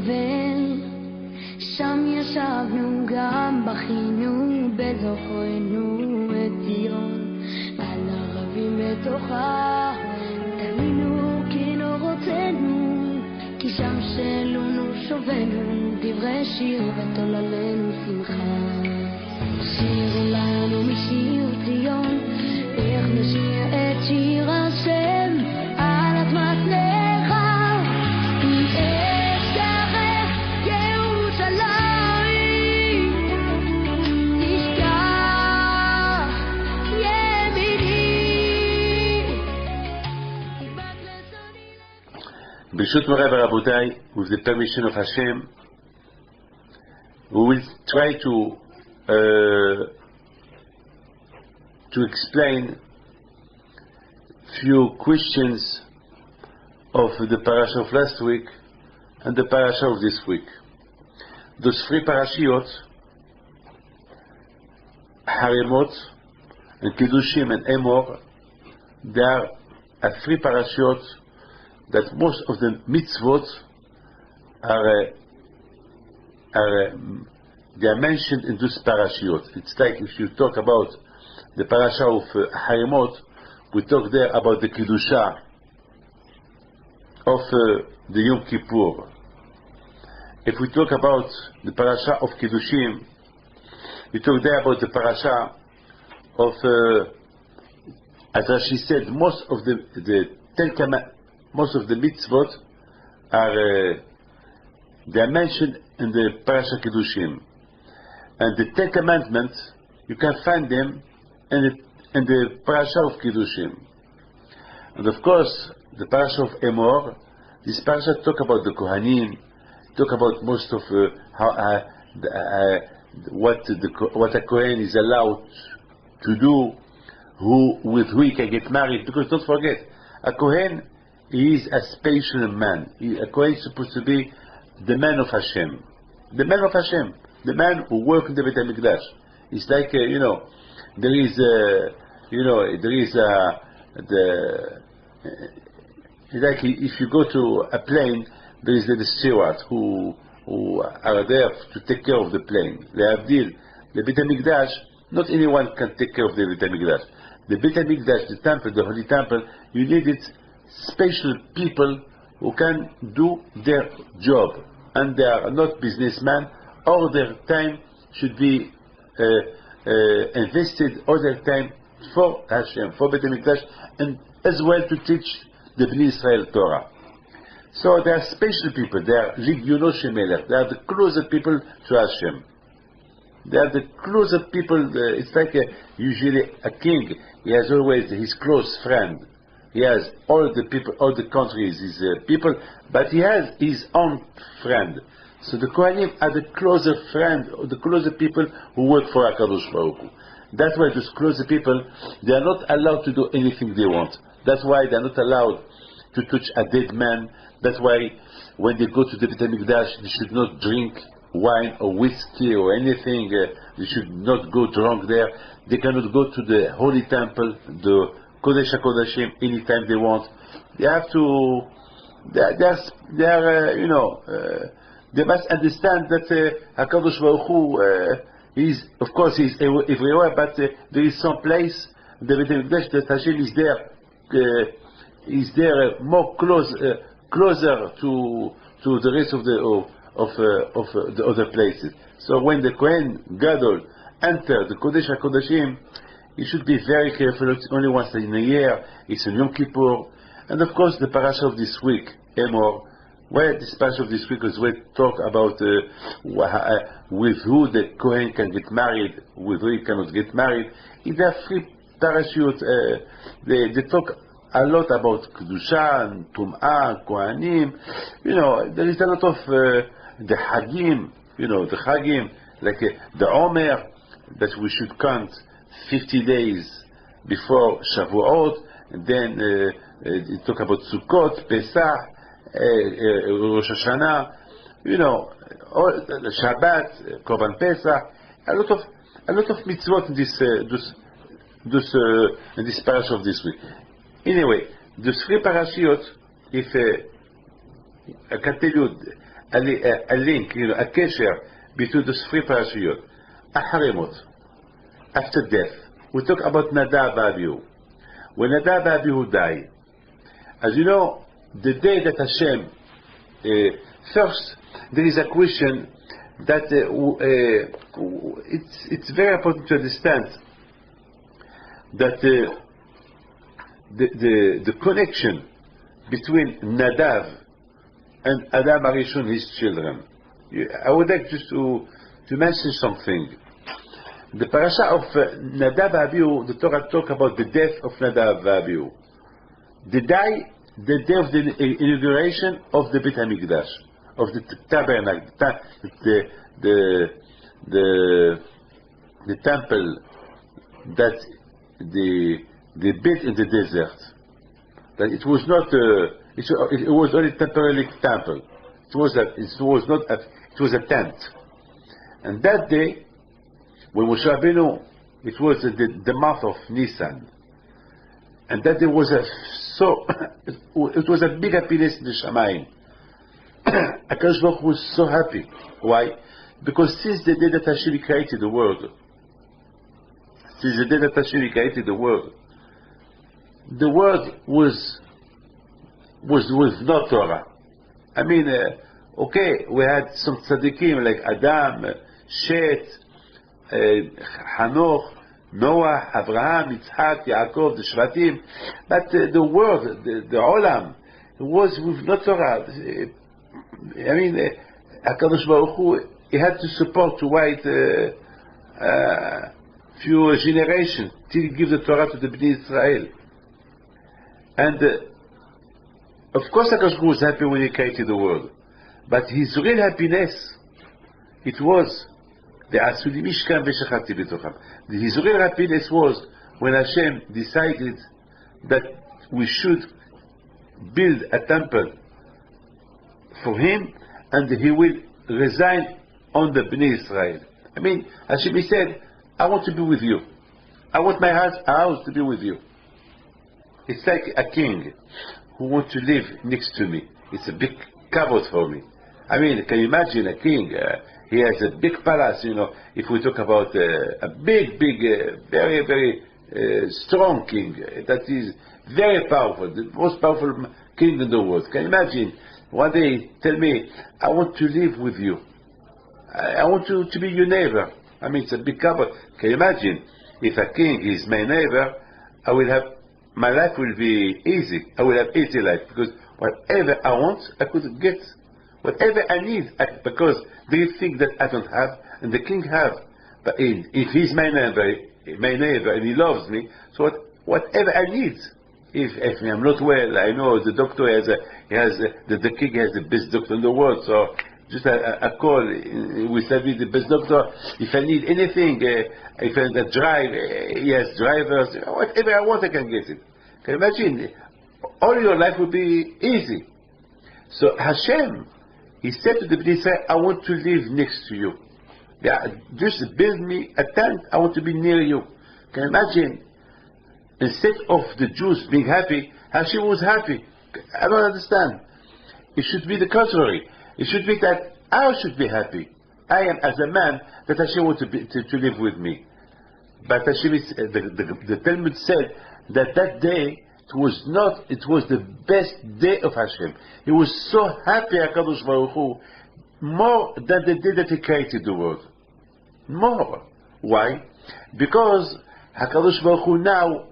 בבל, שם ישבנו גם בכינו בזוכרנו את ציון, על ערבים בתוכה תלינו כנורותינו, כי שם שלונו שובנו דברי שיר ותוללנו שמחה. שירו לנו משיר ציון, איך נשיר את שיר השם על אדמת נחל, אשתחך ירושלים, תשכח ימיני. ברשות מוריי ורבותיי, with the permission of Hashem, we will try to explain few questions of the parasha of last week and the parasha of this week. Those three parashiot, Haremot and Kiddushim and Emor, they are three parashiot that most of the mitzvot they are mentioned in those parashiot. It's like if you talk about the parasha of Haremot, we talk there about the Kiddusha of the Yom Kippur. If we talk about the parasha of Kiddushim, we talk there about the parasha of, as Rashi said, most of the most of the mitzvot are they are mentioned in the parasha Kiddushim, and the 10 Commandments you can find them in the parasha of Kiddushim. And of course, the parasha of Emor, this parasha talk about the Kohanim, talk about most of what a Kohen is allowed to do, with who he can get married. Because don't forget, a Kohen is a special man. A Kohen is supposed to be the man of Hashem, the man of Hashem, the man who works in the Beit HaMikdash. It's like there is like if you go to a plane, there is the steward who are there to take care of the plane. The Beit HaMikdash, not anyone can take care of the Beit HaMikdash. The Beit HaMikdash, the temple, the holy temple, you needed special people who can do their job, and they are not businessmen. All their time should be invested, all their time for Hashem, for Beit HaMikdash, and as well to teach the Bnei Israel Torah. So they are special people. They are Ligyono Shemelech. They are the closer people to Hashem. They are the closer people. It's like usually a king. He has always his close friend. He has all the people, all the countries, his people, but he has his own friend. So the Kohanim are the closer friend, or the closer people who work for HaKadosh Baruch Hu. That's why those closer people, they are not allowed to do anything they want. That's why they are not allowed to touch a dead man. That's why when they go to the Beit HaMikdash, they should not drink wine or whiskey or anything. They should not go drunk there. They cannot go to the holy temple, the Kodesh HaKodashim, anytime they want. They have to. They must understand that HaKadosh Baruch Hu is, of course, he's everywhere, but there is some place, the Beit HaMikdash, that Hashem is there more closer to the rest of the other places. So when the Kohen Gadol enter the Kodesh HaKodashim, he should be very careful. It's only once in a year. It's in Yom Kippur. And of course, the parasha of this week, Emor, where this parasha of this week is where talk about with who the Kohen can get married, with who he cannot get married. In the three parashut, they talk a lot about Kedusha and Tum'ah, Kohanim. There is a lot of the Hagim, the Hagim, like the Omer, that we should count 50 days before Shavuot, and then talk about Sukkot, Pesach, Rosh Hashanah, Shabbat, Korban Pesach, a lot of mitzvot in this parasha of this week. Anyway, the three parashiot, if I can tell you, a link, a kesher between those three parashiyot. Aharimot, after death. We talk about Nadav Abihu. When Nadav Abihu died, as you know, the day that Hashem, first, there is a question that it's very important to understand that the connection between Nadav and Adam Arishon, his children. I would like just to mention something. The parasha of Nadav Abihu, the Torah talk about the death of Nadav Abihu. They die the day of the inauguration of the Beit HaMikdash, of the tabernacle, the temple that they built in the desert. That it was not it was only a temporary temple. It was a tent. And that day, when Moshe Rabbeinu, it was the month of Nisan, and that day was it was a big happiness in the Shamayim. HaKadosh Baruch Hu was so happy. Why? Because since the day that Hashem created the world, the world was not Torah. I mean, okay, we had some tzaddikim like Adam, Shet, Hanoch, Noah, Abraham, Yitzhak, Yaakov, the Shvatim, but the world, the Olam, was with no Torah. I mean, HaKadosh Baruch Hu, he had to support to wait few generations till he give the Torah to the Bnei Israel. And of course HaKadosh Baruch Hu was happy when he created the world, but his real happiness, it was his real happiness was when Hashem decided that we should build a temple for him, and he will resign on the Bnei Israel. I mean, Hashem said, I want to be with you. I want my house to be with you. It's like a king who wants to live next to me. It's a big kavod for me. I mean, can you imagine a king? He has a big palace, if we talk about a big, very, very strong king that is very powerful, the most powerful king in the world. Can you imagine? One day, tell me, I want to live with you. I want to be your neighbor. I mean, it's a big kavod. Can you imagine? If a king is my neighbor, my life will be easy. I will have easy life, because whatever I want, I could get. Whatever I need, because they think that I don't have, and the king have. But if he's my neighbor, and he loves me, so whatever I need, if I'm not well, I know the doctor the king has the best doctor in the world, so just a call, we said the best doctor. If I need anything, if I drive, he has drivers, whatever I want, I can get it. Can you imagine? All your life will be easy. So Hashem, he said to the Bnei Israel, I want to live next to you. Just build me a tent, I want to be near you. Can you imagine? Instead of the Jews being happy, Hashem was happy. I don't understand. It should be the contrary. It should be that I should be happy. I am as a man that Hashem wants to live with me. But Hashem the Talmud said that day, it was the best day of Hashem. He was so happy, HaKadosh Baruch Hu, more than the day that he created the world. More. Why? Because HaKadosh Baruch Hu now,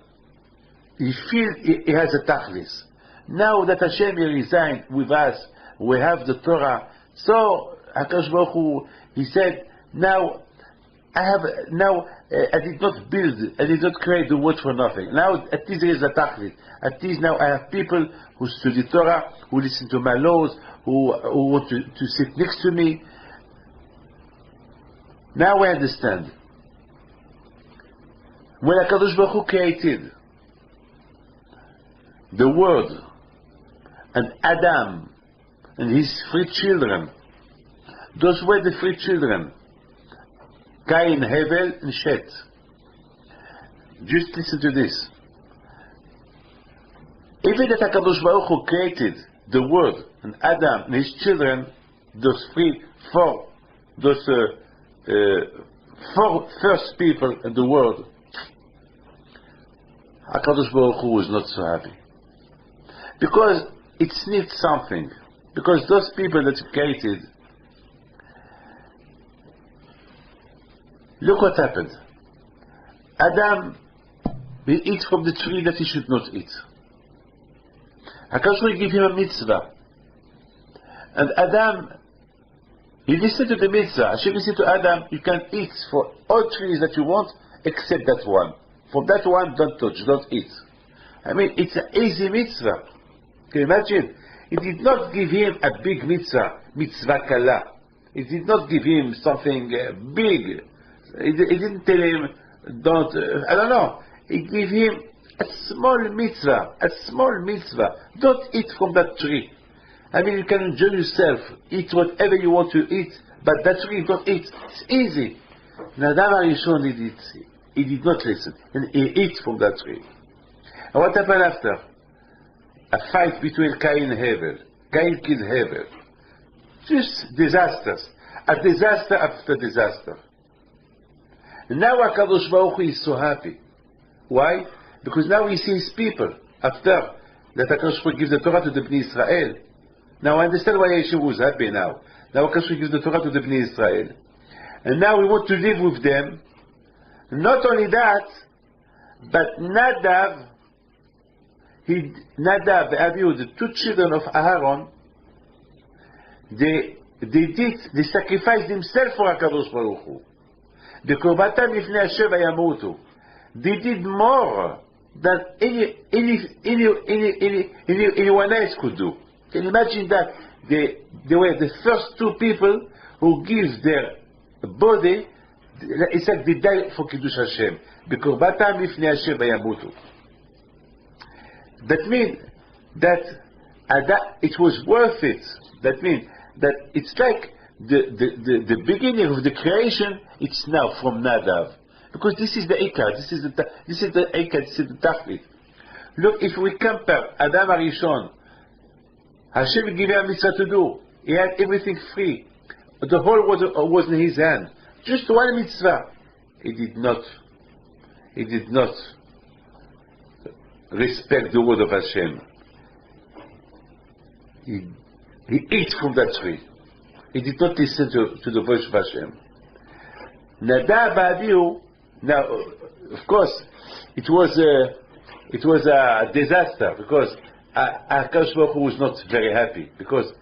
he feels he has a tachlis. Now that Hashem resigned with us, we have the Torah. So HaKadosh Baruch Hu, he said, now I did not create the world for nothing. Now at least there is a tachlis. At least now I have people who study Torah, who listen to my laws, who want to sit next to me. Now I understand. When HaKadosh Baruch Hu created the world, and Adam and his 3 children, those were the 3 children, Cain, Hevel, and Shet. Just listen to this. Even that HaKadosh Baruch Hu created the world and Adam and his children, those four first people in the world, HaKadosh Baruch Hu was not so happy. Because it needs something. Because those people that he created, look what happened. Adam, he eats from the tree that he should not eat. HaKadosh Baruch Hu gave him a mitzvah. And Adam, he listened to the mitzvah. Hashem said to Adam, you can eat for all trees that you want, except that one. From that one, don't touch, don't eat. I mean, it's an easy mitzvah. Can you imagine? It did not give him a big mitzvah, mitzvah kala. It did not give him something big. It didn't tell him, don't, I don't know. It gave him a small mitzvah. Don't eat from that tree. I mean, you can enjoy yourself, eat whatever you want to eat, but that tree, don't eat. It's easy. Now, Adam HaRishon, he did not listen, and he ate from that tree. And what happened after? A fight between Cain and Hevel. Cain killed Hevel. Just disasters. A disaster after disaster. And now HaKadosh Baruch Hu is so happy. Why? Because now he sees people. After that HaKadosh Baruch Hu gives the Torah to the Bnei Israel. Now I understand why Yeshua was happy now. Now HaKadosh Baruch Hu gives the Torah to the Bnei Israel. And now we want to live with them. Not only that, but Nadav and Abihu, the two children of Aaron, they sacrificed themselves for HaKadosh Baruch Hu. בקרבתם לפני השם וימותו. They did more than anyone else could do. Can you imagine that? They were the first two people who give their body, it's like they died for Kiddush Hashem. בקרבתם לפני השם וימותו. That means that it was worth it. That means that it's like the beginning of the creation, it's now from Nadav. Because this is the Ikar, this is the Ikar, this is the Tachlit. Look, if we compare Adam HaRishon, Hashem gave him a mitzvah to do. He had everything free. The whole world was in his hand. Just one mitzvah. He did not respect the word of Hashem. He ate from that tree. He did not listen to the voice of Hashem. Nadav Abihu, now, of course, it was a disaster because HaKadosh Baruch Hu was not very happy because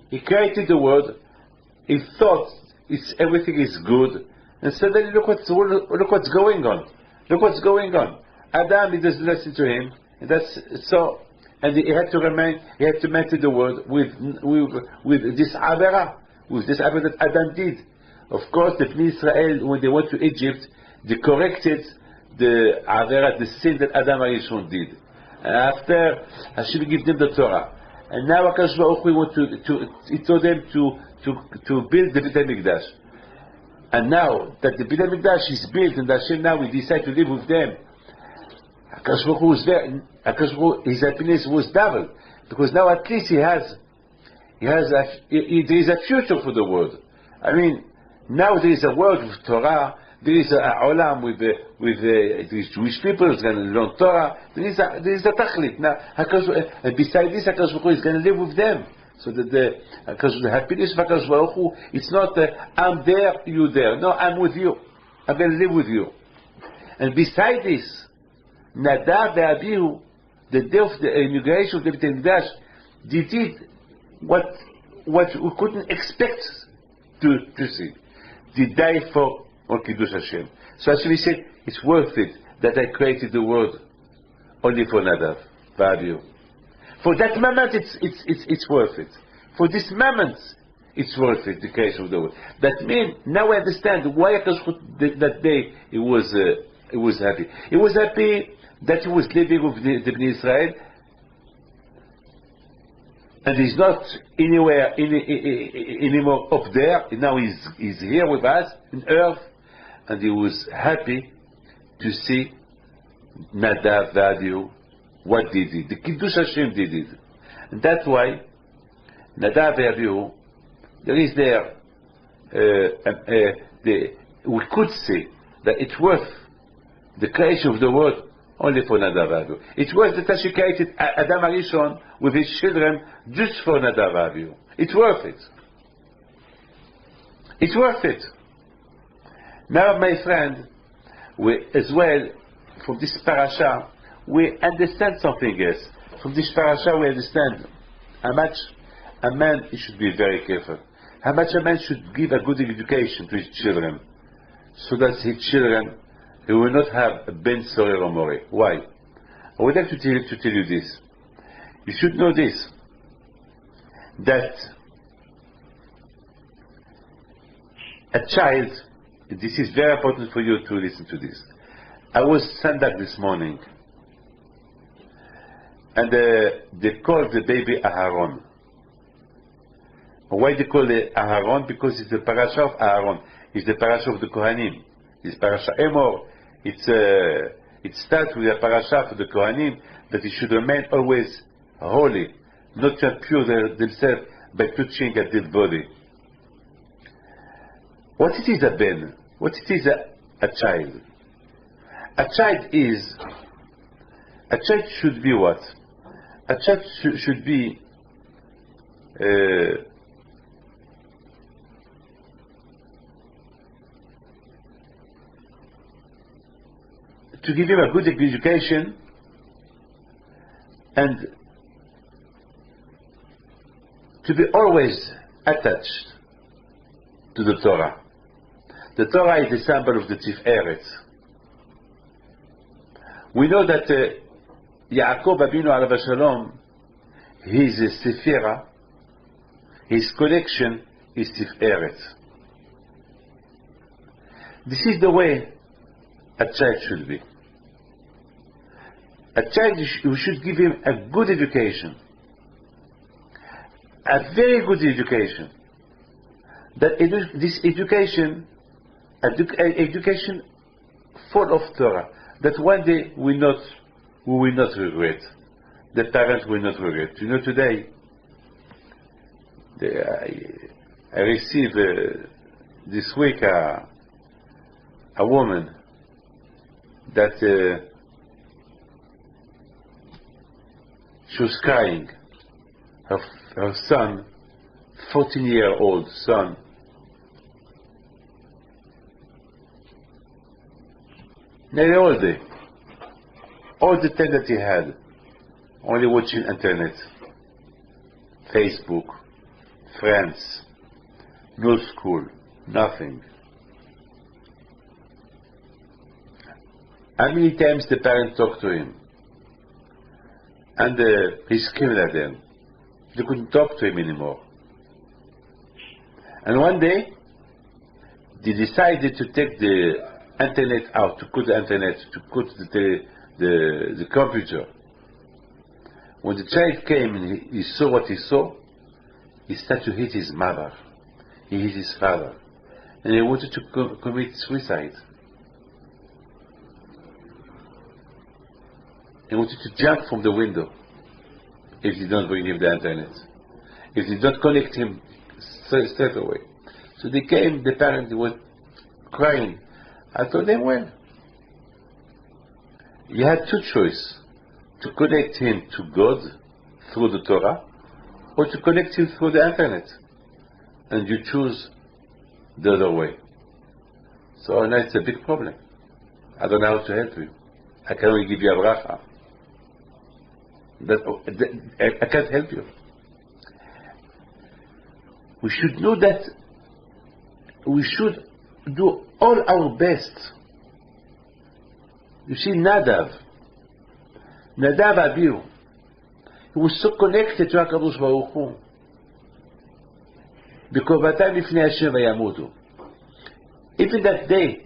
he created the world, he thought everything is good, and suddenly look what's going on. Look what's going on. Adam, he doesn't listen to him, and that's so. And he had to maintain the world with this avera, that Adam did. Of course, the Bnei Israel, when they went to Egypt, they corrected the avera, the sin that Adam HaRishon did. And after, Hashem gave them the Torah. And now HaKadosh Baruch Hu he told them to build the Beit HaMikdash. And now that the Beit HaMikdash is built, and Hashem now we decide to live with them, HaKadosh Baruch Hu was there. HaKadosh Baruch Hu, his happiness was double, because now at least there is a future for the world. I mean, now there is a world with Torah. There is a olam with these Jewish people who's going to learn Torah. There is a tachlit. Now, besides this, HaKadosh Baruch Hu is going to live with them. So that the happiness of HaKadosh Baruch Hu, it's not I'm there, you there. No, I'm with you. I'm going to live with you. And beside this, Nadav and Abihu, the day of the inauguration of the Beit HaMikdash, they did what we couldn't expect to see. They died for Kiddush Hashem. So Hashem said, it's worth it that I created the world only for Nadav and Abihu. For that moment, it's worth it. For this moment, it's worth it, the creation of the world. That means, now I understand why that day he was happy. He was happy that he was living with the Bnei Israel, and he's not anywhere anymore up there. Now he's here with us on earth, and he was happy to see Nadav and Abihu, what they did. The Kiddush Hashem did it. And that's why Nadav and Abihu, there is there, we could say that it's worth the creation of the world only for Nadav Avihu. It's worth that she created Adam Arishon with his children just for Nadav Avihu. It's worth it. It's worth it. Now, my friend, we as well, from this parasha, we understand something else. From this parasha, we understand how much a man should be very careful. How much a man should give a good education to his children, so that his children will not have a ben sorer or more. Why? I would like to tell you this. You should know this, that a child, this is very important for you to listen to this. I was Sandak this morning, and they called the baby Aharon. Why they call it Aharon? Because it's the parasha of Aharon. It's the parasha of the Kohanim. It's parasha Emor. It starts with a parasha for the Kohanim that it should remain always holy, not to impure themselves by touching a dead body. What it is a ben? What it is a child? A child should be what? A child should be to give him a good education and to be always attached to the Torah. The Torah is the symbol of the Tiferet. We know that Yaakov Abinu Alav Shalom, his Sephira, his collection is Tiferet. This is the way a child should be. A child, we should give him a good education, a very good education. This education, education full of Torah, that one day we will not regret. The parents will not regret. You know, today I received this week a woman that she was crying. Her son, 14-year-old son, nearly all the time that he had, only watching internet, Facebook, friends, no school, nothing. How many times the parents talked to him? And he screamed at them. They couldn't talk to him anymore. And one day, they decided to take the internet out, to cut the internet, to cut the computer. When the child came and he saw what he saw, he started to hit his mother. He hit his father. And he wanted to commit suicide. He wanted to jump from the window if they don't bring him the internet. If they don't connect him straight away. So they came, the parents were crying. I told them, well, you had two choices, to connect him to God through the Torah, or to connect him through the internet. And you choose the other way. So now it's a big problem. I don't know how to help you. I can only give you a bracha. I can't help you. We should know that we should do all our best. You see, Nadav Abihu, he was so connected to HaKadosh Baruch Hu. בקרבתם לפני השם וימותו. Even that day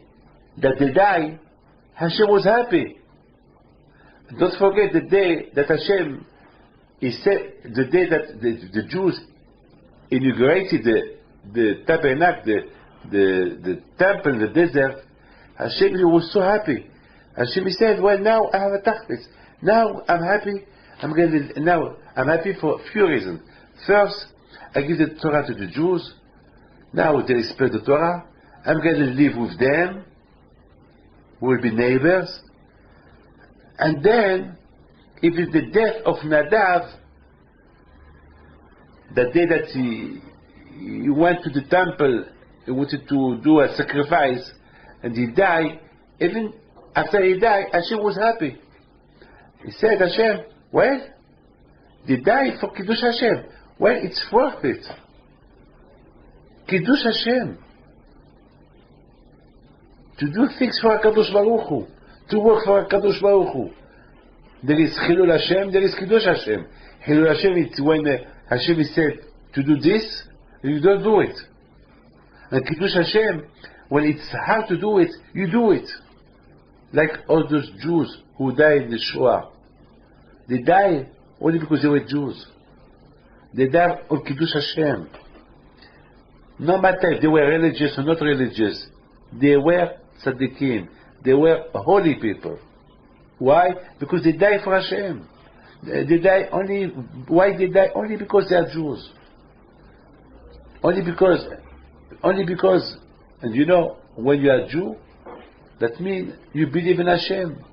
that they die, Hashem was happy. Don't forget the day that Hashem, he said, the day that the Jews inaugurated the tabernacle, the temple in the desert, Hashem, he was so happy. Hashem, he said, well, now I have a tachlis. Now I'm happy. I'm happy for a few reasons. First, I give the Torah to the Jews. Now they respect the Torah. I'm going to live with them. We'll be neighbors. And then, if it's the death of Nadav, the day that he went to the temple, he wanted to do a sacrifice, and he died, even after he died, Hashem was happy. He said, Hashem, well, they died for Kiddush Hashem. Well, it's worth it. Kiddush Hashem. To do things for HaKadosh Baruch Hu. To work for HaKadosh Baruch Hu. There is Chilul Hashem, there is Kiddush Hashem. Chilul Hashem is when Hashem is said to do this, you don't do it. And Kiddush Hashem, when it's hard to do it, you do it. Like all those Jews who died in the Shoah. They died only because they were Jews. They died on Kiddush Hashem. No matter if they were religious or not religious, they were tzaddikim. They were holy people. Why? Because they died for Hashem. They die only. Why they die? Only because they are Jews. Only because. And you know, when you are Jew, that means you believe in Hashem.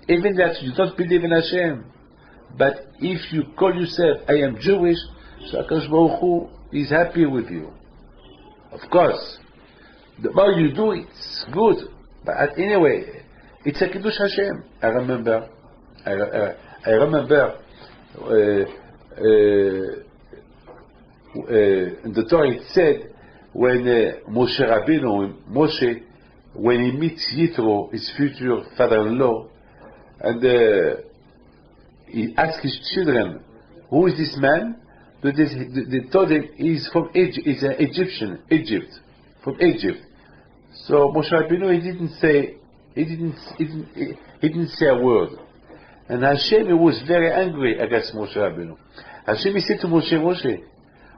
Even that you don't believe in Hashem, but if you call yourself, I am Jewish, so HaKadosh Baruch Hu is happy with you. Of course, the more you do, it's good. But anyway, it's a Kiddush Hashem. I remember in the Torah it said when Moshe Rabbeinu, when he meets Yitro, his future father-in-law, and he asks his children, who is this man? They told him he's from Egypt, he's an Egyptian, from Egypt. So Moshe Rabbeinu, he didn't say a word. And Hashem, he was very angry against Moshe Rabbeinu. Hashem, he said to Moshe,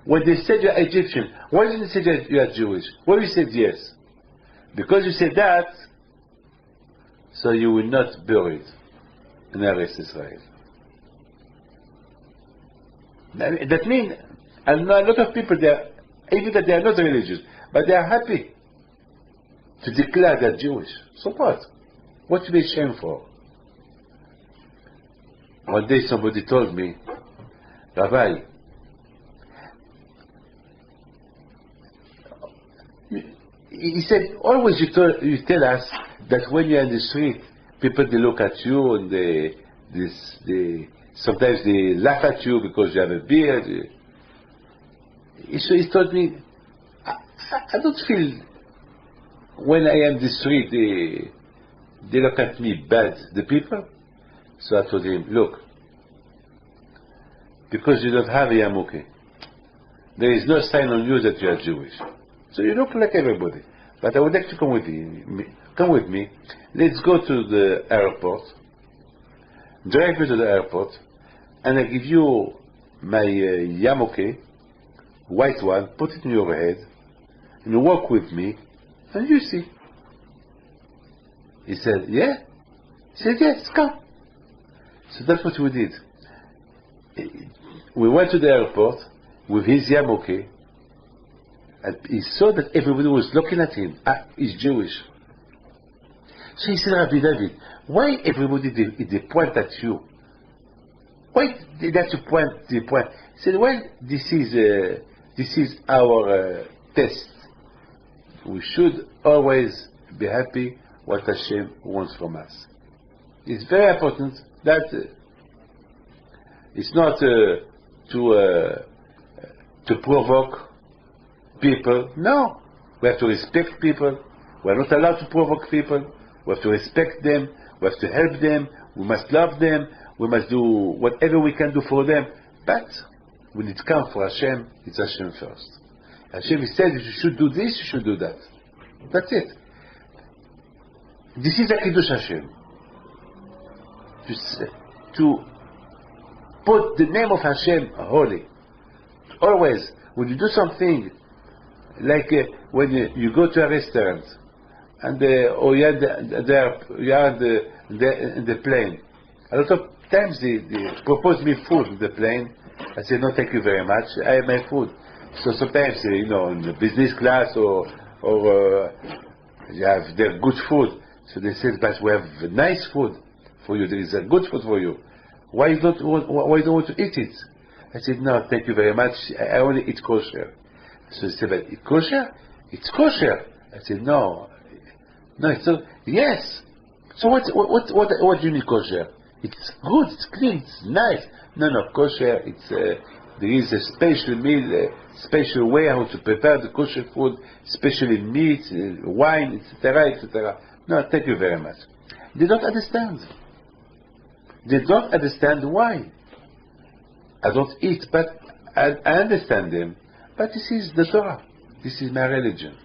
when they said you're Egyptian, why didn't you say that you are Jewish? Why you said yes? Because you said that, so you will not bury it in Eretz Israel. That means, I know a lot of people, even that they are not religious, but they are happy to declare they're Jewish. So what? What to be ashamed for? One day somebody told me, Rabbi, he said, always you tell us that when you're in the street, people, they look at you and they sometimes they laugh at you because you have a beard. So he told me, I don't feel when I am in the street, they look at me bad, the people. So I told him, look, because you don't have a yarmulke, there is no sign on you that you are Jewish. So you look like everybody. But I would like to come with me. Let's go to the airport. Drive me to the airport. And I give you my yarmulke, white one, put it in your head, and you walk with me, and you see. He said, yeah? He said, yes, come. So that's what we did. We went to the airport with his yarmulke, and he saw that everybody was looking at him. He's Jewish. So he said, Rabbi David, why everybody they point at you? Why did that you point? He said, well, this is our test. We should always be happy what Hashem wants from us. It's very important that it's not to provoke people. No, we have to respect people. We are not allowed to provoke people. We have to respect them. We have to help them. We must love them. We must do whatever we can do for them. But when it comes for Hashem, it's Hashem first. Hashem said, if you should do this, you should do that. That's it. This is a Kiddush Hashem. To put the name of Hashem holy. Always, when you do something, like when you go to a restaurant, and or you are in the plane. A lot of times they propose me food in the plane. I say, no, thank you very much. I have my food. So sometimes, in the business class or you have their good food. So they said, but we have nice food for you. There is a good food for you. Why you don't want to eat it? I said, no, thank you very much. I only eat kosher. So they said, but it's kosher? It's kosher. I said, no, it's not. Yes. So what do you mean kosher? It's good, it's clean, it's nice. No, kosher, there is a special meal, special way how to prepare the kosher food, especially meat, wine, etc., etc. No, thank you very much. They don't understand. They don't understand why. I don't eat, but I understand them. But this is the Torah. This is my religion.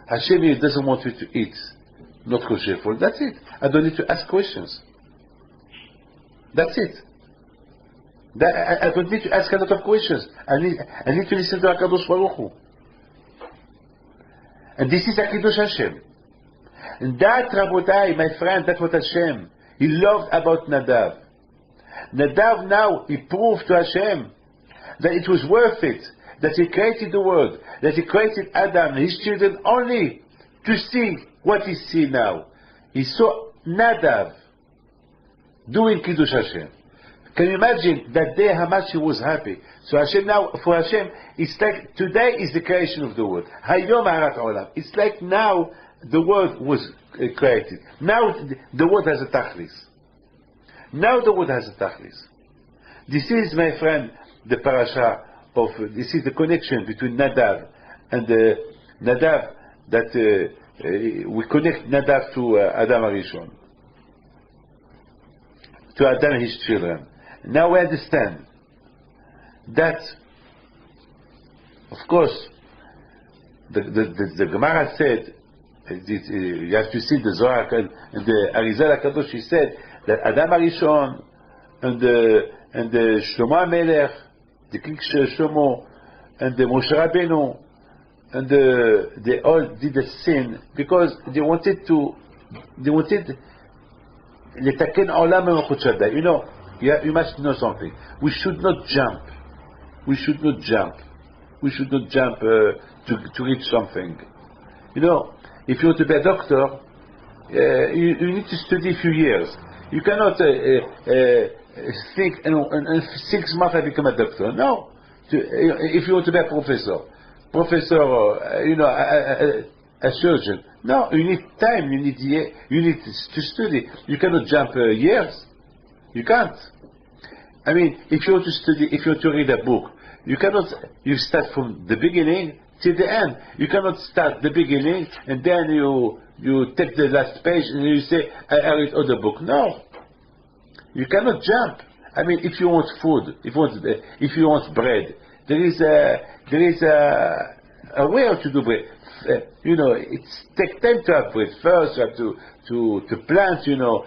Hashem doesn't want you to eat not kosher food. That's it. I don't need to ask questions. That's it. I don't need to ask a lot of questions. I need to listen to HaKadosh Baruch Hu. And this is HaKiddush Hashem. And that, Rabotai, my friend, that's what Hashem, He loved about Nadav. Nadav now, he proved to Hashem that it was worth it, that he created the world, that he created Adam and his children only to see what he see now. He saw Nadav doing Kiddush Hashem. Can you imagine that day how much he was happy? So Hashem now, for Hashem, it's like today is the creation of the world. Hayom Harat Olam. It's like now the world was created. Now the world has a tachlis. Now the world has a tachlis. This is, my friend, the parasha of, this is the connection between Nadav and Nadav, that we connect Nadav to Adam Arishon, to Adam and his children. Now we understand that, of course, the Gemara said, you have to see the Zohar and the Arizal HaKadosh, he said that Adam Arishon and the Shlomo HaMelech, the King Shlomo, and the Moshe Rabbeinu, and they all did the sin because they wanted letaken olam v'malchut Shaddai. You must know something. We should not jump. We should not jump to reach something. If you want to be a doctor, you need to study a few years. You cannot think in 6 months I become a doctor. No. If you want to be a professor, a surgeon. No, you need time. You need to study. You cannot jump years. You can't. I mean, if you want to study, if you want to read a book, you start from the beginning till the end. You cannot start the beginning and then you take the last page and you say, I read other book. No. You cannot jump. I mean, if you want food, if you want bread, there is a way how to do bread. It takes time to have bread. First, you have to plant, to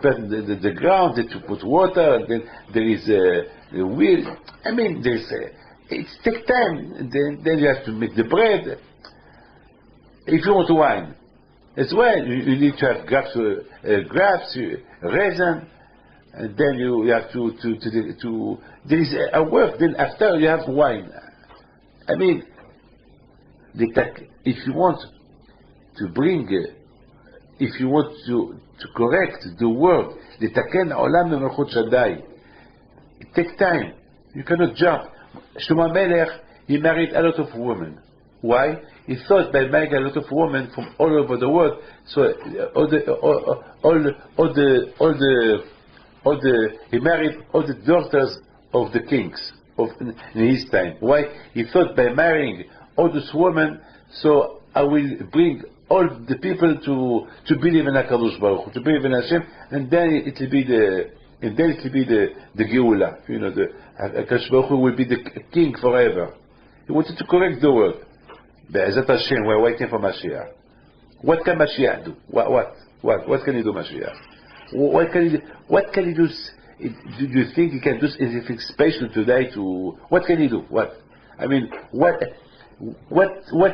plant the ground, then to put water, and then there is a wheel. I mean, it takes time. Then you have to make the bread. If you want wine, as well, you need to have grapes, raisin, and then you have to there is a work. Then after you have wine. I mean, if you want to bring, if you want to correct the world, letaken olam v'malchut Shaddai, it takes time. You cannot jump. Shlomo HaMelech, he married a lot of women. Why? He thought by marrying a lot of women from all over the world, so he married all the daughters of the kings in his time. Why? He thought by marrying all these women, so I will bring all the people to believe in HaKadosh Baruch Hu, to believe in Hashem, and then it will be the Geula. HaKadosh Baruch Hu will be the king forever. He wanted to correct the world. Be'ezat Hashem, we're waiting for Mashiach. What can Mashiach do? What can he do, Mashiach? What can he do? Do you think he can do anything special today? What can he do? What? I mean, what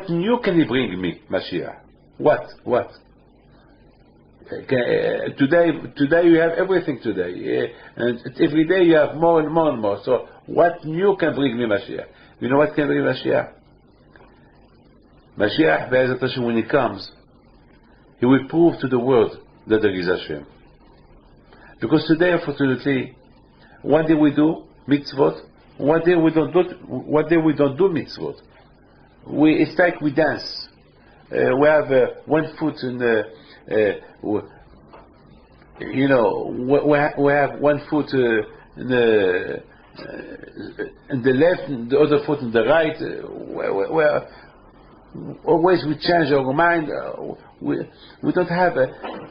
new can he bring me, Mashiach? What? Today you have everything today, and every day you have more and more and more. So What new can bring me Mashiach? You know what can bring Mashiach? Mashiach, Be'ezrat Hashem, when he comes, he will prove to the world that there is Hashem. Because today, unfortunately, one day we do mitzvot, one day we don't do mitzvot. It's like we dance. We have one foot in the, we have one foot in the left, and the other foot in the right. Always we change our mind. We don't have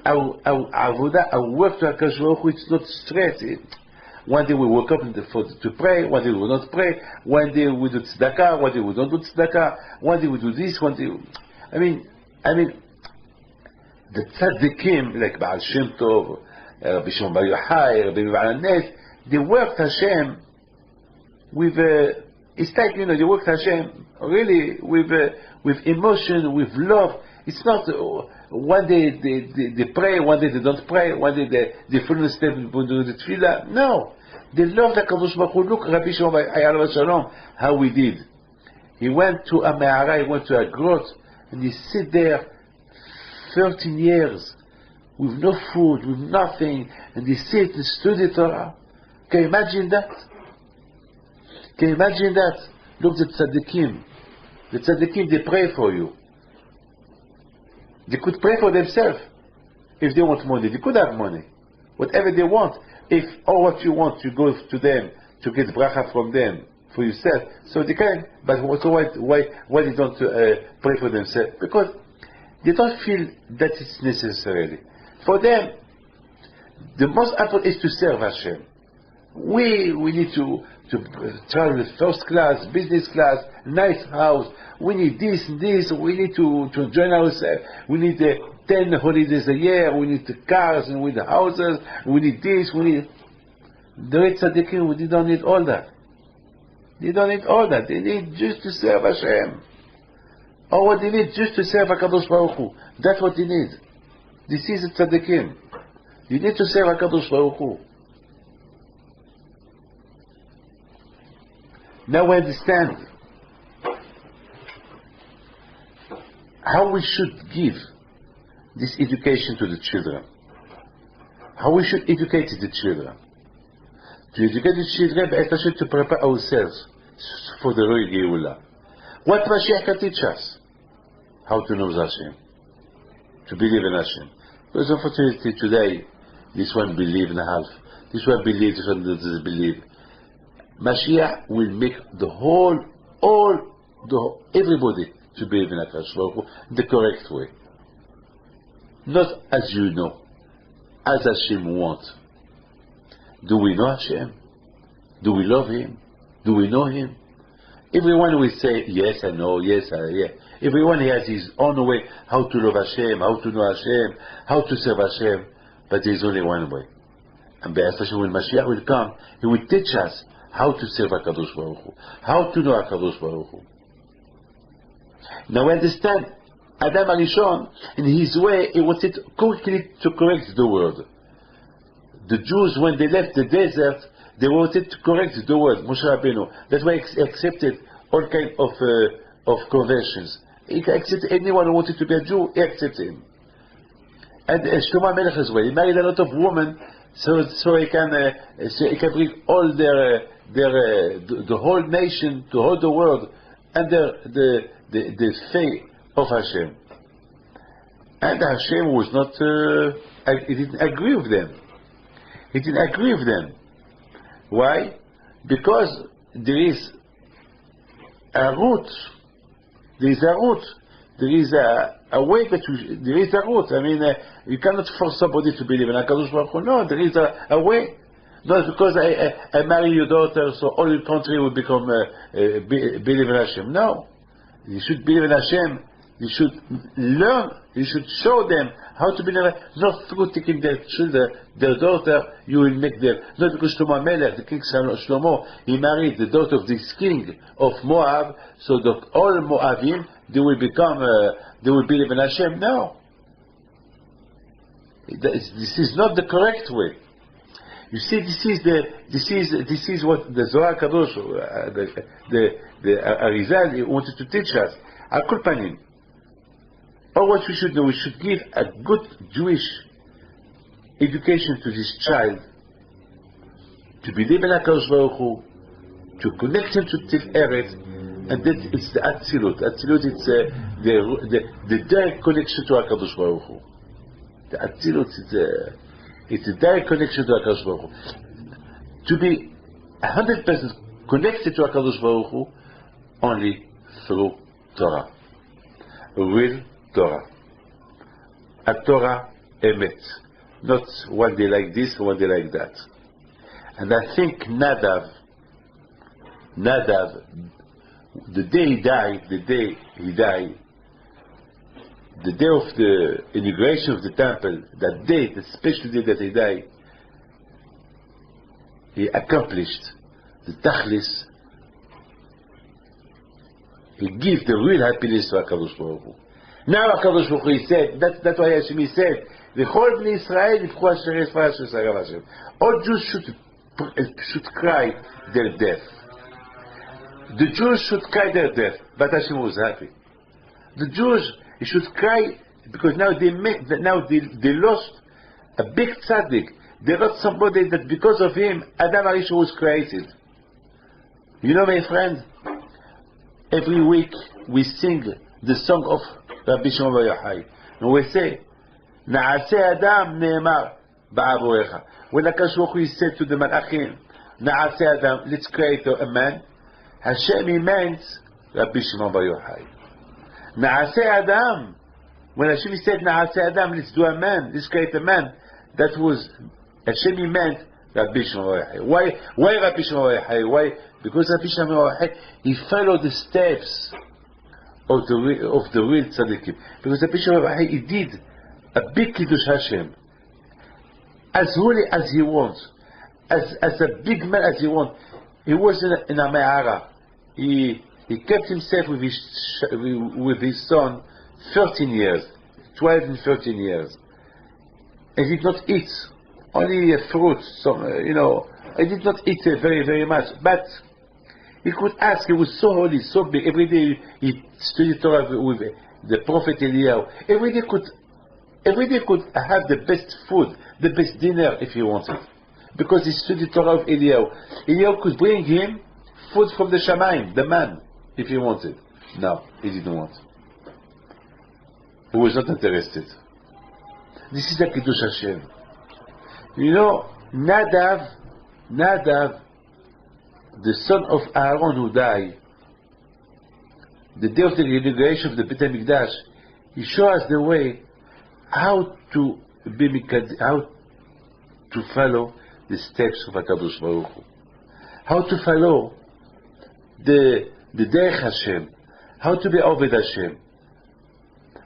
our work to HaKadosh Baruch Hu. It's not straight. One day we wake up to pray, one day we will not pray, one day we do tzedakah, one day we don't do tzedakah, one day we do this, one day... I mean, the tzaddikim, like Baal Shem Tov, Rabbi Shimon Bar Yochai, Rabbi Baal Nes, they worked Hashem with... it's like, they worked Hashem really with emotion, with love. It's not one day they pray, one day they don't pray, one day they fall asleep and do the tefillah. No. They love the Kadosh Baruch Hu. Look, Rabbi Shimon Bar Yochai Shalom, how he did. He went to a me'ara, he went to a grot, and he sit there 13 years with no food, with nothing, and he sit and study Torah. Can you imagine that? Can you imagine that? Look, the tzaddikim. The tzaddikim, they pray for you. They could pray for themselves. If they want money, they could have money. Whatever they want. If all what you want, you go to them to get bracha from them for yourself. So they can. But so why they don't pray for themselves? Because they don't feel that it's necessarily. For them, the most important is to serve Hashem. We need to travel first class, business class, nice house. We need this and this. We need to enjoy ourselves. We need 10 holidays a year. We need the cars and we need the houses. We need this. We need... The Red Tzaddikim, they don't need all that. They don't need all that. They need just to serve Hashem. Or what they need, just to serve HaKadosh Baruch Hu. That's what they need. This is the Tzaddikim. You need to serve HaKadosh Baruch Hu. Now we understand how we should give this education to the children. How we should educate the children. To educate the children, especially to prepare ourselves for the real Geulah. What Mashiach can teach us? How to know Hashem. To believe in Hashem. Because unfortunately today, this one believe in half. This one believe, this one doesn't believe. Mashiach will make everybody to believe in HaKadosh Baruch Hu the correct way. Not as you know, as Hashem wants. Do we know Hashem? Do we love Him? Do we know Him? Everyone will say, yes, I know, yes, yeah. Everyone has his own way how to love Hashem, how to know Hashem, how to serve Hashem, but there is only one way. And especially when Mashiach will come, He will teach us how to serve HaKadosh Baruch Hu, how to know HaKadosh Baruch Hu. Now we understand, Adam HaRishon, in his way, he wanted quickly to correct the world. The Jews, when they left the desert, they wanted to correct the world, Moshe Rabbeinu. That's why he accepted all kinds of conversions. He accepted anyone who wanted to be a Jew, he accepted him. And Shlomo HaMelech as well. He married a lot of women, so he can bring all the whole nation, the whole world, under the faith of Hashem. And Hashem was not, he didn't agree with them. He didn't agree with them. Why? Because there is a root. There is a root. There is a way that there is a root. I mean, you cannot force somebody to believe in HaKadosh Baruch Hu. No, there is a way. Not because I marry your daughter, so all your country will become believe in Hashem. No. You should believe in Hashem. You should learn. You should show them how to believe. Not through taking their children, their daughter, you will make them. Not because Shlomo HaMelech, the king Shlomo, he married the daughter of this king of Moab, so that all Moabim, they will believe in Hashem. No. This is not the correct way. You see, this is what the Zohar Kadosh, the Arizal wanted to teach us. Al kol panim. Or what we should do, we should give a good Jewish education to this child, to believe in HaKadosh Baruch Hu, to connect him to Tiferet, and that it's the Atzilut. Atzilut, it's the direct connection to HaKadosh Baruch Hu. The Atzilut, it's a direct connection to HaKadosh Baruch Hu. To be 100% connected to HaKadosh Baruch Hu, only through Torah. Real Torah. A Torah emet. Not one day like this, one day like that. And I think Nadav, the day he died, the day of the inauguration of the temple, that day, the special day that he died, he accomplished the Tachlis. He gave the real happiness to HaKadosh Baruch Hu. Now HaKadosh Baruch Hu, he said, that's why Hashem said, V'chol bnei Yisrael yivchu asher yisrael asher sarav Hashem. All Jews should cry their death. The Jews should cry their death, but Hashem was happy. The Jews should cry because now they lost a big tzaddik. They lost somebody that because of him Adam HaRishon was created. You know, my friend, every week we sing the song of Rabbi Shimon Bar Yochai, and we say, Na'aseh Adam ne'emar ba'avorecha. When HaKadosh Baruch Hu said to the Malachim, Na'aseh Adam, let's create a man, Hashem he meant Rabbi Shimon Bar Yochai. Na'aseh Adam, when Hashem said Na'aseh Adam, let's do a man, let's create a man, that was Hashem he meant Rabbi Shimon Bar Yochai. Why Rabbi Shimon Bar Yochai? Why? Because Rabbi Shimon Bar Yochai, he followed the steps of the real tzaddikim. Because Rabbi Shimon Bar Yochai, he did a big Kiddush Hashem, as holy as he wants, as a big man as he wants. He was in a me'ara. He kept himself with his son 13 years, 12 and 13 years. And he did not eat, only fruit, he did not eat very, very much. But he could ask, he was so holy, so big. Every day he studied Torah with the prophet Eliyahu. Every day could have the best food, the best dinner if he wanted. Because he studied Torah of Eliyahu. Eliyahu could bring him food from the Shamayim, the man, if he wanted. No, he didn't want. He was not interested. This is the Kiddush Hashem. You know, Nadav, the son of Aaron who died, the day of the inauguration of the Beit HaMikdash, he showed us the way how to follow the steps of HaKadosh Baruch Hu. How to follow the Derech Hashem. How to be Oved Hashem.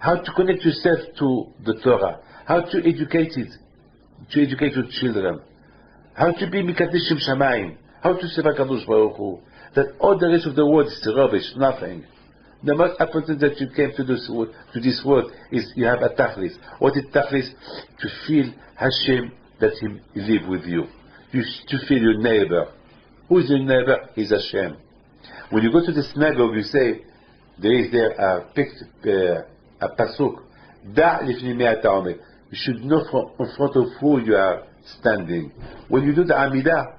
How to connect yourself to the Torah. How to educate your children. How to be Mikadeshim Shamayim. How to serve HaKadosh Baruch Hu. That all the rest of the world is rubbish, nothing. The most important that you came to this world is you have a tachlis. What is tachlis? To feel Hashem, that He live with you. To feel your neighbor. Who is your neighbor? He's Hashem. When you go to the synagogue, you say, there is a pasuk. Da lifnei mei ata omed. You should know in front of who you are standing. When you do the Amidah,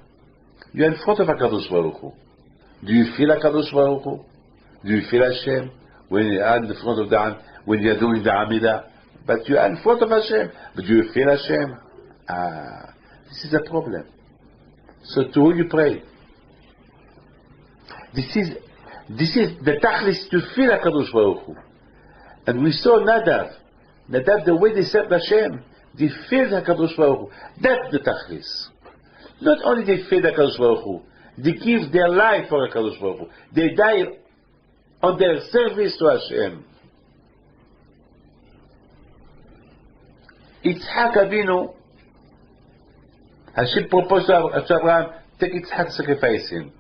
you are in front of HaKadosh Baruch Hu. Do you feel HaKadosh Baruch Hu? Do you feel Hashem when you are in the front of when you are doing the Amidah? But you are in front of Hashem. But do you feel Hashem? This is a problem. So to who you pray? This is the tachlis to feel HaKadosh Baruch Hu. And we saw Nadav, the way they served Hashem, they filled HaKadosh Baruch Hu. That's the tachlis. Not only they filled HaKadosh Baruch Hu, they give their life for HaKadosh Baruch Hu. They die on their service to Hashem. Yitzhak Avinu, Hashem proposed to Abraham, take Yitzhak to sacrifice him.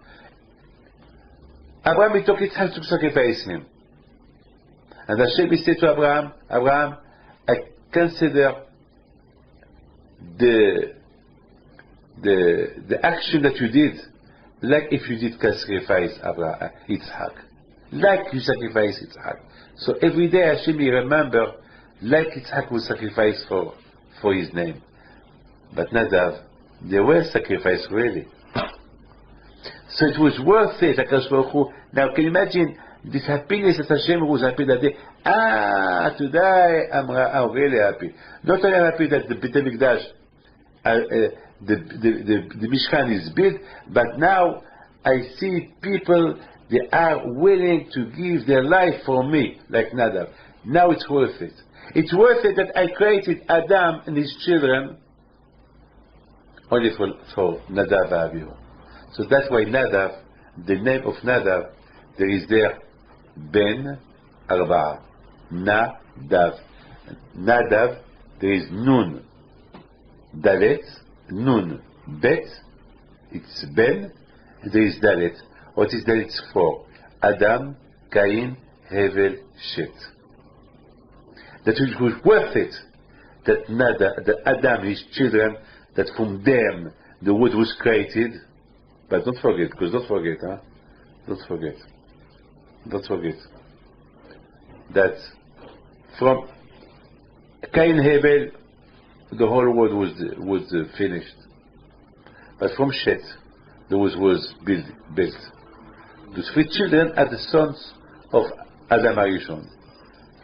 Abraham took Yitzhak to sacrifice him. And Hashem said to Abraham, I consider the the action that you did, like if you did sacrifice Yitzhak, like you sacrifice Yitzhak. So every day Hashem will remember, like Yitzhak was sacrificed for his name. But Nadav, they were sacrificed really. So it was worth it. Now can you imagine this happiness that Hashem was happy that day? Today I'm really happy. Not only I'm happy that the Beit HaMikdash, the Mishkan is built, but now I see people, they are willing to give their life for me, like Nadav. Now it's worth it. It's worth it that I created Adam and his children only for Nadav Avihu. So that's why Nadav, the name of Nadav, there is there Ben Arba'a. Nadav. Nadav, there is Nun. Dalet, Nun. Bet, it's Ben, and there is Dalet. What is Dalet for? Adam, Cain, Hevel, Shet. That it was worth it that Adam, his children, that from them the wood was created. But don't forget that from Cain Hebel the whole world was finished. But from Shet the wood was built. The three children are the sons of Adam Arishon.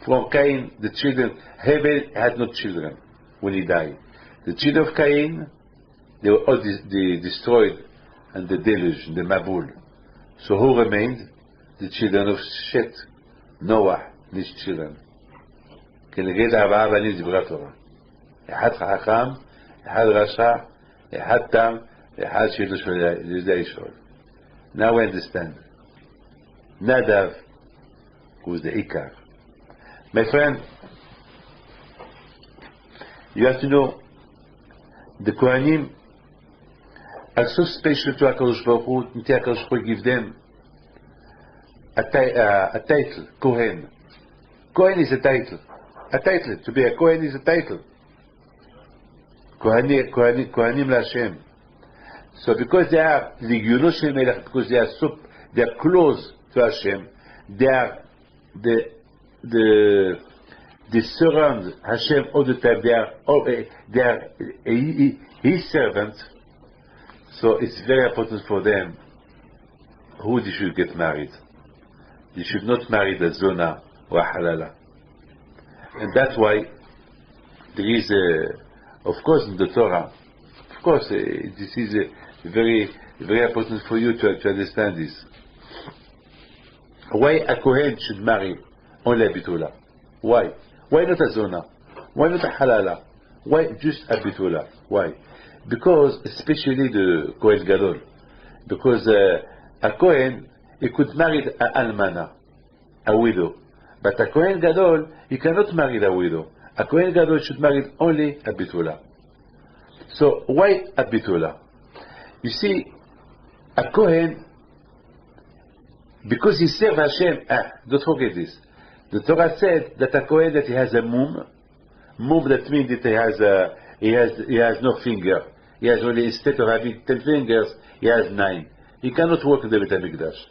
From Cain, the children, Hebel had no children when he died. The children of Cain, they were all destroyed, and the deluge, the Mabul. So who remained? The children of Shet, Noah, and his children. כנגד ארבעה בנים דיברה תורה. אחד חכם, אחד רשע, אחד תם, אחד שיודע לשאול. Now we understand. Nadav was the Ikar. My friend, you have to know, the Kohanim are so special to HaKadosh Baruch Hu, until HaKadosh Baruch Hu give them a title, Kohen. Kohen is a title. A title. To be a Kohen is a title. Kohanim LaHashem. So because they are Ligiono Shel Melech, because they are close to Hashem, they surround Hashem all the time. They are His servants. So it's very important for them who they should get married. They should not marry the Zona or Halala. And that's why there is, of course, in the Torah, of course, this is very, very important for you to understand this. Why a Kohen should marry only a Bitula? Why? Why not a Zona? Why not a Halala? Why just a Bitula? Why? Because, especially the Kohen Gadol, because a Kohen, he could marry an Almana, a widow. But a Kohen Gadol, he cannot marry a widow. A Kohen Gadol should marry only a Bitula. So, why a Bitula? You see, a Kohen, because he serves Hashem, don't forget this. The Torah said that a Kohen that he has a mum that means that he has no finger. He has only, instead of having 10 fingers, he has 9. He cannot work in the Beit HaMikdash.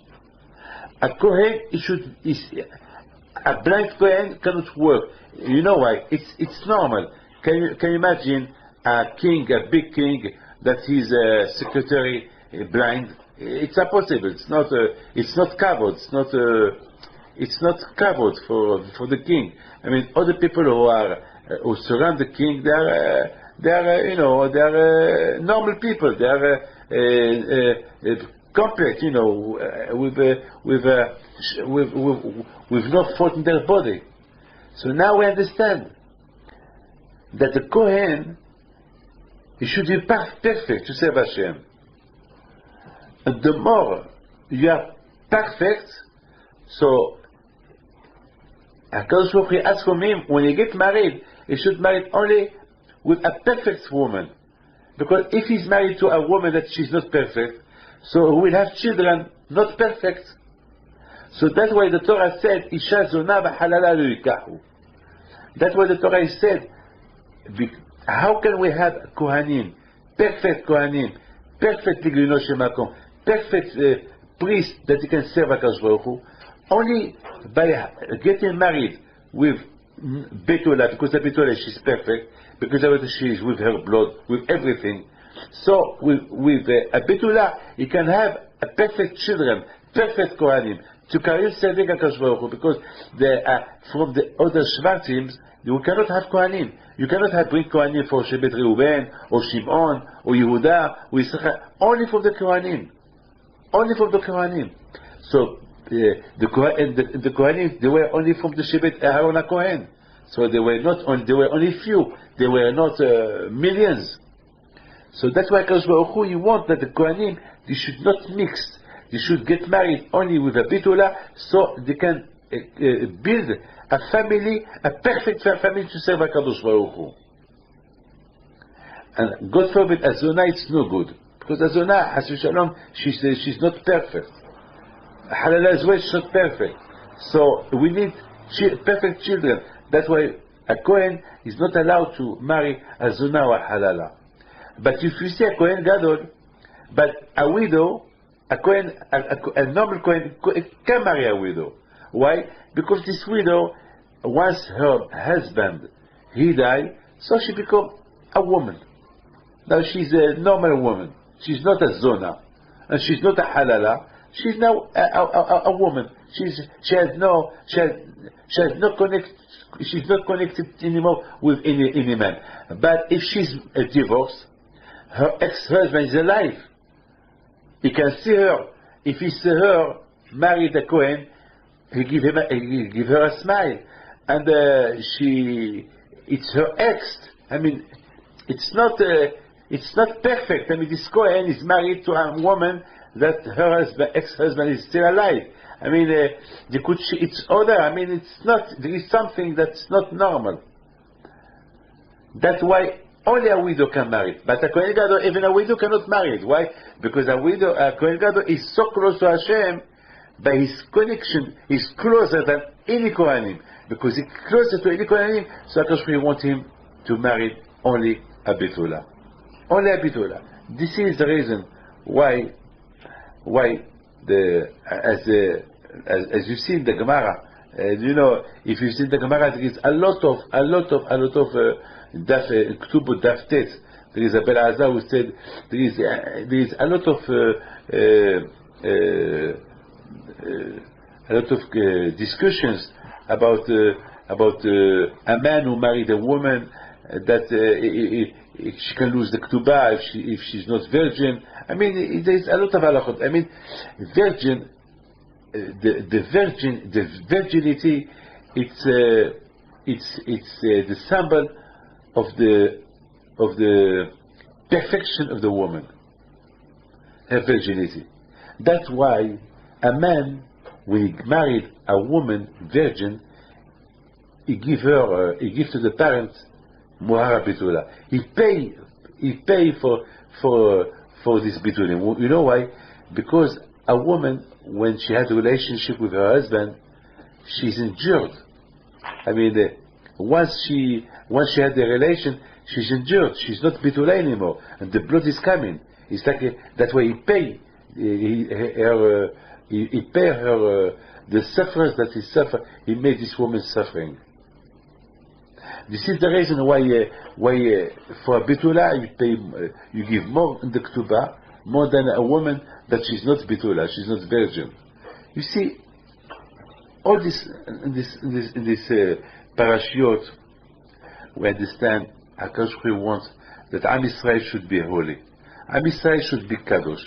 A Kohen, a blind Kohen cannot work. You know why? It's normal. Can you imagine a king, a big king, that his secretary blind? It's impossible. It's not covered. It's not covered for the king. I mean, other people who surround the king, they are normal people. They are complex, with no fault in their body. So now we understand that the Kohen, he should be perfect to serve Hashem. And the more you are perfect, so HaKadosh Baruch Hu asks from him, when he gets married, he should marry only with a perfect woman. Because if he's married to a woman that she's not perfect, so he will have children not perfect. So that's why the Torah said, Isha zona v'halala lo yikahu. That's why the Torah said, how can we have Kohanim perfect Kohanim, perfect Liguyno Shemakom, perfect priest that he can serve HaKadosh Baruch Hu, only by getting married with Betula, because the Betula, she's perfect, because she is with her blood, with everything. So with a Betula, you can have a perfect children, perfect Kohanim, to carry serving HaKadosh Baruch Hu, because from the other Shvatim, you cannot have Kohanim. You cannot bring Kohanim for Shevet Reuben, or Shimon, or Yehuda, or Yisachar, only from the Kohanim. Only from the Kohanim. So the Kohanim, they were only from the Shevet Aaron HaKohen. So they were only few. They were not millions. So that's why HaKadosh Baruch Hu, you want that the Kohanim, they should not mix. They should get married only with a Betula, so they can build a family, a perfect family to serve HaKadosh Baruch Hu. And God forbid, Azona, it's no good. Because Azona, Has Shalom, she's not perfect. Halala as well, she's not perfect. So we need perfect children. That's why a Kohen is not allowed to marry Azona or Halala. But if you see a Kohen Gadol, but a widow, a normal Kohen can marry a widow. Why? Because this widow, once her husband, he died, so she become a woman. Now she's a normal woman. She's not a zona, and she's not a halala. She's now a woman. She's not connected anymore with any man. But if she's divorced, her ex-husband is alive. He can see her. If he see her married a Kohen, he give her a smile, and it's her ex. I mean, it's not perfect. I mean, this Kohen is married to a woman that her ex-husband is still alive. I mean, it's other. I mean, it's not. There is something that's not normal. That's why only a widow can marry. But a Kohen Gadol, even a widow cannot marry. Why? Because a Kohen Gadol is so close to Hashem. By his connection, he's closer than any Kohanim. Because he's closer to any Kohanim, so HaKadosh Baruch Hu wants him to marry only a Betula. Only a Betula. This is the reason why as you see in the Gemara, if you see in the Gemara, there is a lot of Ktubot Daf Tet. There is a Bel Azar who said there is a lot of discussions about a man who married a woman that she can lose the Ketubah if she's not virgin. I mean, there is a lot of halachot. I mean, virgin, the virginity, it's the symbol of the perfection of the woman, her virginity. That's why a man, when he married a woman virgin, he give to the parents Muhara Betula. He pay for this Betula. You know why? Because a woman, when she had a relationship with her husband, she's injured. I mean, once she had the relation, she's injured. She's not Betula anymore, and the blood is coming. It's like that's why he pay her the sufferance that he suffered. He made this woman suffering. This is the reason why for a Betula you give more in the Ketubah, more than a woman that she's not Betula, she's not virgin. You see, all this parashiot, we understand HaKadosh Baruch Hu wants that Am Yisrael should be holy. Am Yisrael should be kadosh.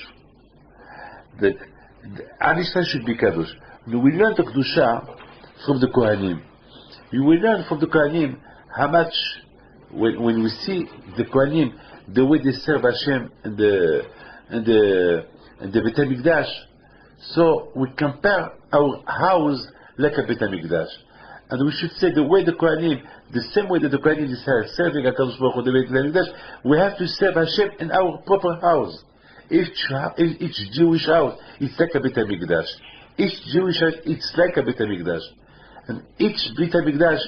That Am Yisrael should be kadosh. We will learn the kedusha from the Kohanim. You will learn from the Kohanim how much, when we see the Kohanim, the way they serve Hashem in the Beit HaMikdash, so we compare our house like a Beit HaMikdash. And we should say the way the Kohanim, the same way that the Kohanim is serving HaKadosh Baruch Hu, the Beit HaMikdash, we have to serve Hashem in our proper house. Each Jewish house is like a Beit HaMikdash. Each Jewish house, it's like a Beit HaMikdash. And each Beit HaMikdash,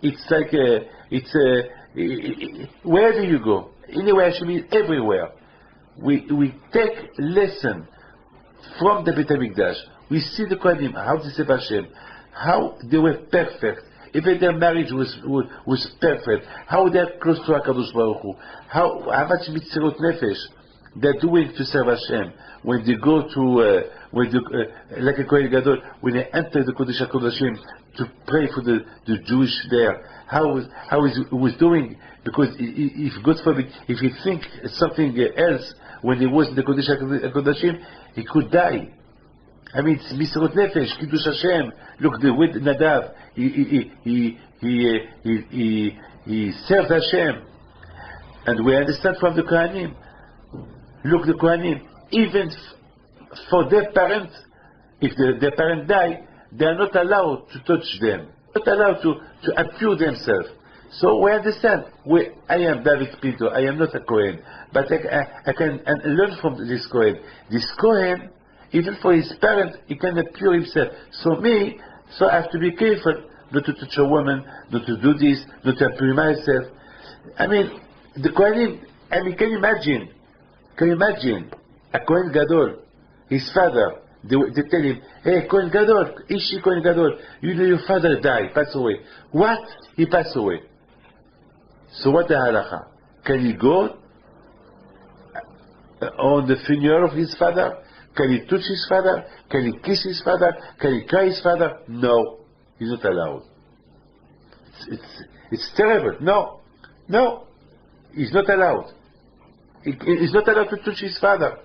it's like wherever you go, anyway, Hashem is everywhere. We take lesson from the Beit HaMikdash. We see the Kohanim, how they serve Hashem, how they were perfect. Even their marriage was perfect. How they are close to HaKadosh Baruch Hu. How much mitzvot nefesh they're doing to serve Hashem. When they go to, like a Kohen Gadol, when they enter the Kodesh HaKodashim to pray for the Jewish there, how he was doing, because if God forbid, if he think something else when he was in the Kodesh HaKodashim, he could die. I mean, it's Misrot Nefesh, Kiddush Hashem. Look, with Nadav, he served Hashem, and we understand from the Kohanim. Look, the Kohanim, even for their parents, if their parents die, they are not allowed to touch them, not allowed to appure themselves. So we understand. I am David Pinto. I am not a Kohen, but I can learn from this Kohen. This Kohen, even for his parents, he can appure himself. So I have to be careful not to touch a woman, not to do this, not to appure myself. I mean, the Kohanim. I mean, can you imagine a Kohen Gadol, his father? They tell him, "Hey, Kohen Gadol, Ishi Kohen Gadol, you know your father died, passed away." What? He passed away. So what the halacha? Can he go on the funeral of his father? Can he touch his father? Can he kiss his father? Can he cry his father? No, he's not allowed. It's terrible. No, he's not allowed. He's not allowed to touch his father.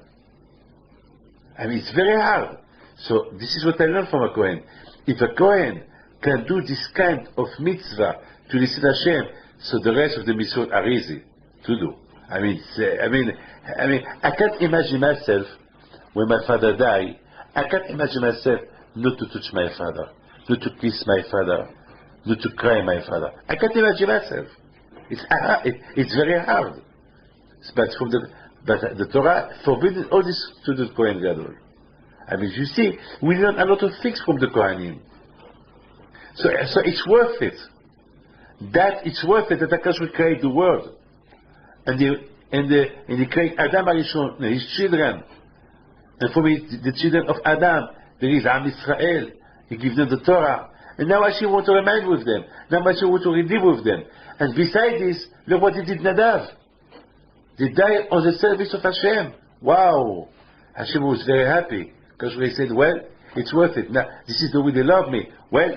I mean, it's very hard. So this is what I learned from a Kohen. If a Kohen can do this kind of mitzvah to listen to Hashem, so the rest of the mitzvot are easy to do. I mean, I can't imagine myself when my father died. I can't imagine myself not to touch my father, not to kiss my father, not to cry my father. I can't imagine myself. It's very hard. But the Torah forbidden all this to the Kohen Gadol. I mean, you see, we learn a lot of things from the Kohanim. So it's worth it. It's worth it that HaKadosh will create the world, and he create Adam Arishon, his children, and for me, the children of Adam, there is Am Israel. He gives them the Torah, and now Hashem wants to remind with them. Now Hashem wants to redeem with them. And beside this, look what he did Nadav. They died on the service of Hashem. Wow! Hashem was very happy because he said, "Well, it's worth it. Now this is the way they love me." Well,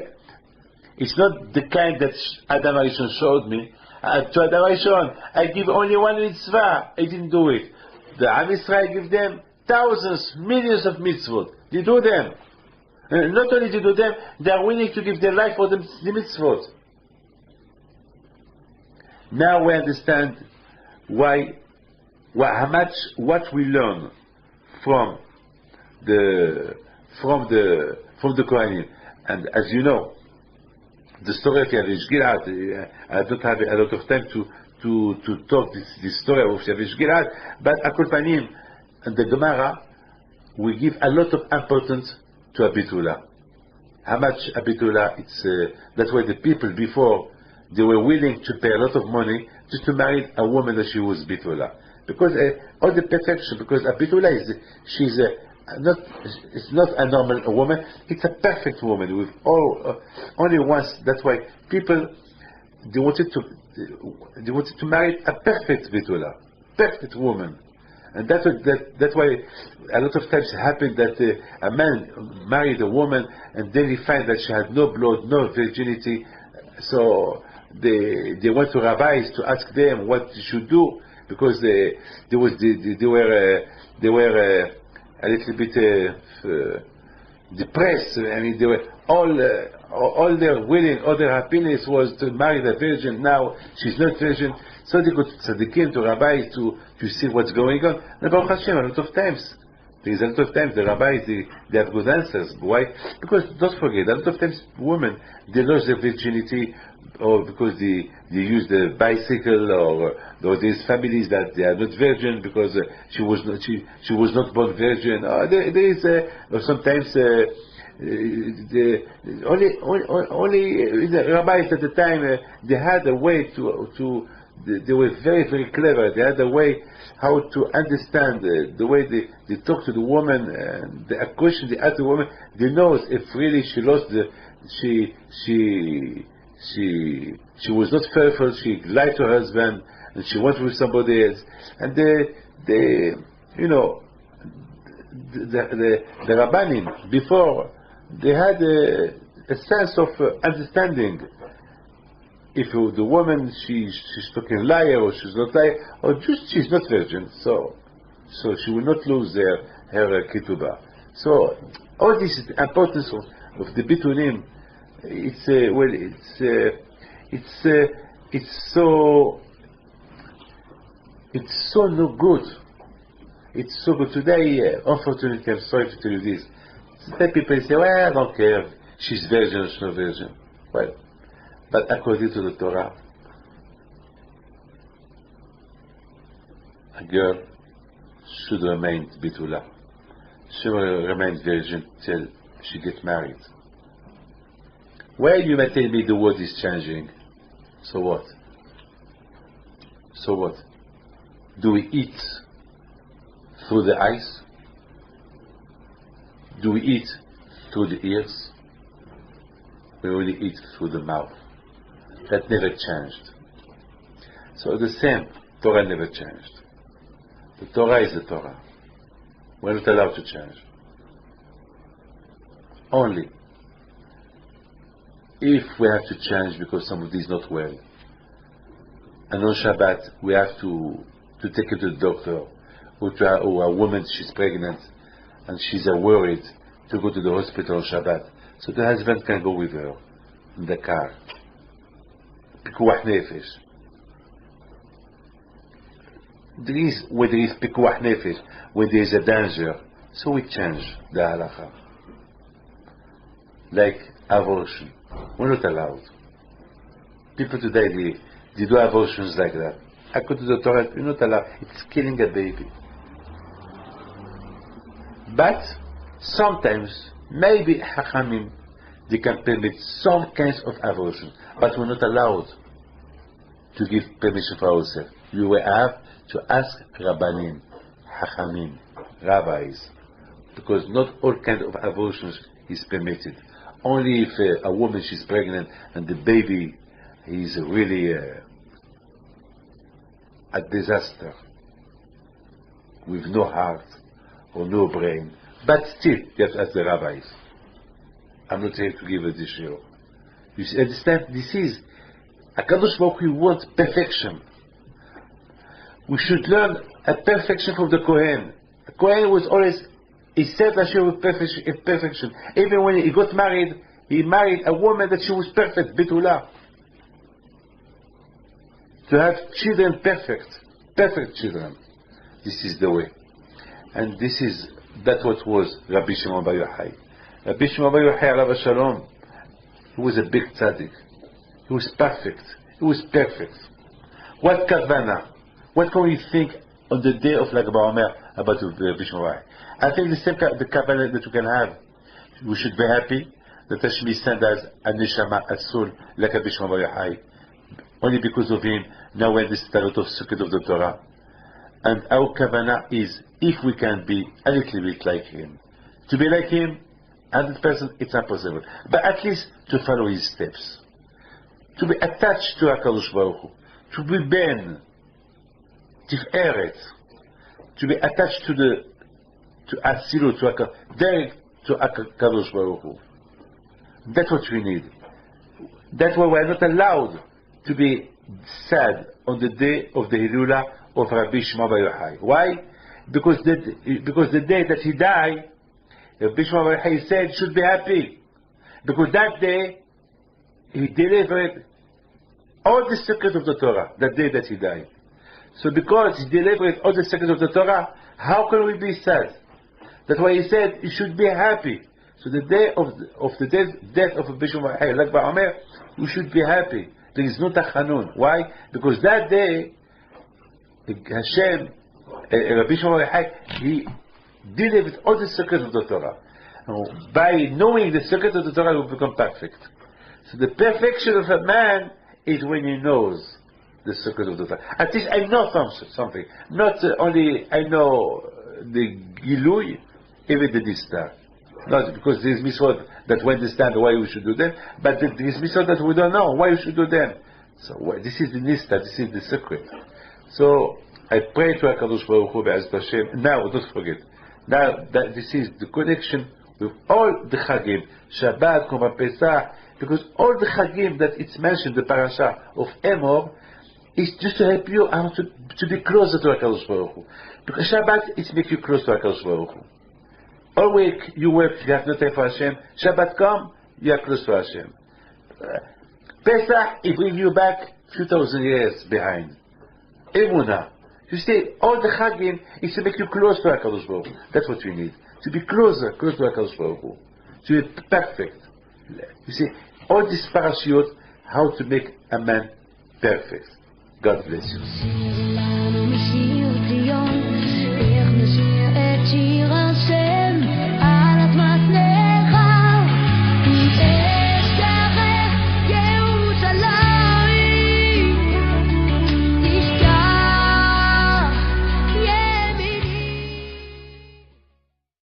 it's not the kind that Adam Arishon showed me. To Adam Arishon, I give only one mitzvah. I didn't do it. The Am Yisrael give them thousands, millions of mitzvot. They do them. And not only they do them, they are willing to give their life for the mitzvot. Now we understand how much what we learn from the Kohanim. And as you know, the story of Yavesh Gilad, I don't have a lot of time to talk this story of Yavesh Gilad, but Akol Panim and the Gemara, we give a lot of importance to Abitulah. How much Abitulah? That's why the people before, they were willing to pay a lot of money just to marry a woman that she was Bitulah. Because all the perfection, because Abitulah it's not a normal woman, it's a perfect woman with only once. That's why people they wanted to marry a perfect Bitulah, perfect woman. And that's why a lot of times it happened that a man married a woman and then he find that she had no blood, no virginity. So they went to rabbis to ask them what they should do, because they were a little bit depressed. I mean, they were all their willing, all their happiness was to marry the virgin. Now she's not virgin, so they go to tzaddikim, to rabbis to see what's going on. And Baruch Hashem, a lot of times the rabbis they have good answers. Why? Because don't forget, a lot of times women they lose their virginity, or because they use the bicycle, or there's families that they are not virgin because she was not born virgin. There is sometimes only the rabbis at the time they had a way to they were very, very clever. They had a way how to understand the way they talk to the woman, and the question they ask the woman. They know if really she lost she was not faithful. She lied to her husband, and she went with somebody else. And the Rabbanim before, they had a sense of understanding. If the woman she's talking liar, or she's not liar, or just she's not virgin, so she will not lose her ketubah. So all this is the importance of the bitulim. It's so no good. It's so good today. Unfortunately, I'm sorry to tell you this. Some people say, "Well, I don't care. She's virgin or she's not virgin." Well, but according to the Torah, a girl should remain bitula. She will remain virgin till she gets married. Well, you may tell me the world is changing. So what? So what? Do we eat through the eyes? Do we eat through the ears? We only eat through the mouth. That never changed. So the same, Torah never changed. The Torah is the Torah. We're not allowed to change. Only if we have to change because somebody is not well, and on Shabbat we have to take her to the doctor, or a woman, she's pregnant and she's worried to go to the hospital on Shabbat, so the husband can go with her in the car. Pikuach nefesh. Where there is pikuach nefesh, when there is a danger, so we change the halacha. Like abortion, we're not allowed. People today, they do abortions like that. According to the Torah, you're not allowed. It's killing a baby. But sometimes, maybe Hachamim, they can permit some kinds of abortion, but we're not allowed to give permission for ourselves. You will have to ask Rabbanim, Hachamim, rabbis, because not all kinds of abortions is permitted. Only if a woman she's pregnant and the baby is really a disaster, with no heart or no brain. But still, you have to ask the rabbis. I'm not here to give a dishio. You understand? This is HaKadosh Baruch Hu wants perfection. We should learn a perfection from the Kohen. The Kohen was always, he said Hashem with perfection. Even when he got married, he married a woman that she was perfect, Betula. To have children perfect children. This is the way. And that's what was Rabbi Shimon Bar Yochai. Rabbi Shimon Bar Yochai, Alav Shalom, he was a big tzaddik. He was perfect. He was perfect. What kavana? What can we think on the day of Lag BaOmer about Rabbi Shimon Bar Yochai? I think the same the kavana that we can have. We should be happy that Hashem sent us a neshama, a soul, like Rabbi Shimon Bar Yochai. Only because of him, now we understand a lot of secret of the Torah. And our kavana is, if we can be a little bit like him. To be like him, 100%, it's impossible. But at least to follow his steps. To be attached to HaKadosh Baruch Hu. To be ben, tiferet. To be attached to Asilut, direct to HaKadosh Baruch Hu. That's what we need. That's why we are not allowed to be sad on the day of the Hilula of Rabbi Shimon Bar Yochai. Why? Because the day that he died, Rabbi Shimon Bar Yochai said should be happy. Because that day, he delivered all the secrets of the Torah, that day that he died. So because he delivered all the secrets of the Torah, how can we be sad? That's why he said you should be happy. So the day of the death of Rabbi Shimon Bar Yochai, Lag BaOmer, we should be happy. There is no tachanun. Why? Because that day, Hashem, Rabbi Shimon Bar Yochai, he delivered all the secrets of the Torah. By knowing the secrets of the Torah, he will become perfect. So the perfection of a man is when he knows the secret of the Torah. At least I know something. Not only I know the Gilui, even the Nistar. Not because there is mitzvot that we understand why we should do them, but there is mitzvot that we don't know why we should do them. So this is the Nistar, this is the secret. So I pray to HaKadosh Baruch Hu Be'ezrat Hashem. Now, don't forget, now that this is the connection with all the Chagim, Shabbat, Korban Pesach, because all the Chagim that it's mentioned, the parasha of Emor, is just to help you how to be closer to HaKadosh Baruch Hu. Because Shabbat, it makes you close to HaKadosh Baruch Hu. All week you work, you have no time for Hashem. Shabbat come, you are close to Hashem. Pesach, it brings you back a few thousand years behind. Emunah. You see, all the Chagim is to make you close to HaKadosh Baruch Hu. That's what you need. To be close to HaKadosh Baruch Hu. To be perfect. You see, all these parashiyot, how to make a man perfect. God bless you.